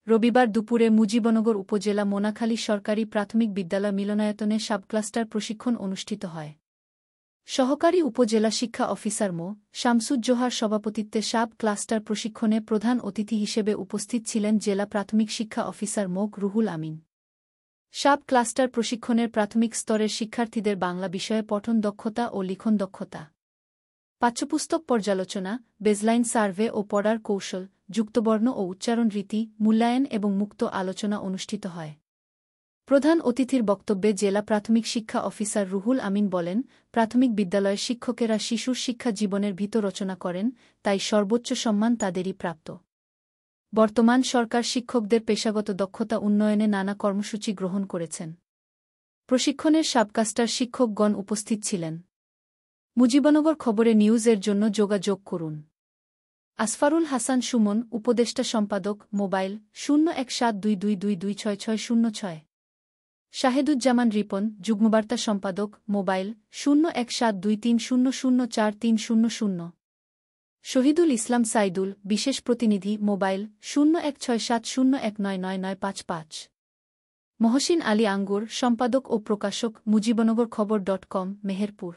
রবিবার দুপুরে মুজিবনগর উপজেলা মোনাখালী সরকারি প্রাথমিক বিদ্যালয় মিলনায়তনে সাবক্লাস্টার প্রশিক্ষণ অনুষ্ঠিত হয়। সহকারী উপজেলা শিক্ষা অফিসার মো. শামসুজ্জোহার সভাপতিত্বে সাব ক্লাস্টার প্রশিক্ষণে প্রধান অতিথি হিসেবে উপস্থিত ছিলেন জেলা প্রাথমিক শিক্ষা অফিসার মো. রুহুল আমিন। সাব ক্লাস্টার প্রশিক্ষণের প্রাথমিক স্তরের শিক্ষার্থীদের বাংলা বিষয়ে পঠন দক্ষতা ও লিখন দক্ষতা, পাঠ্যপুস্তক পর্যালোচনা, বেজলাইন সার্ভে ও পড়ার কৌশল, যুক্তবর্ণ ও উচ্চারণ রীতি, মূল্যায়ন এবং মুক্ত আলোচনা অনুষ্ঠিত হয়। প্রধান অতিথির বক্তব্যে জেলা প্রাথমিক শিক্ষা অফিসার রুহুল আমিন বলেন, প্রাথমিক বিদ্যালয়ের শিক্ষকেরা শিশুর শিক্ষা জীবনের ভিত রচনা করেন, তাই সর্বোচ্চ সম্মান তাদেরই প্রাপ্ত। বর্তমান সরকার শিক্ষকদের পেশাগত দক্ষতা উন্নয়নে নানা কর্মসূচি গ্রহণ করেছেন। প্রশিক্ষণের সাবক্লাস্টার শিক্ষকগণ উপস্থিত ছিলেন। মুজিবনগর খবরে নিউজের জন্য যোগাযোগ করুন। আসফারুল হাসান সুমন, উপদেষ্টা সম্পাদক, মোবাইল 017222266606। শাহেদুজ্জামান রিপন, যুগ্মবার্তা সম্পাদক, মোবাইল 017230043000। শহীদুল ইসলাম সাইদুল, বিশেষ প্রতিনিধি, মোবাইল 016701999955। মহসিন আলী আঙ্গুর, সম্পাদক ও প্রকাশক, মুজিবনগর খবর.com, মেহেরপুর।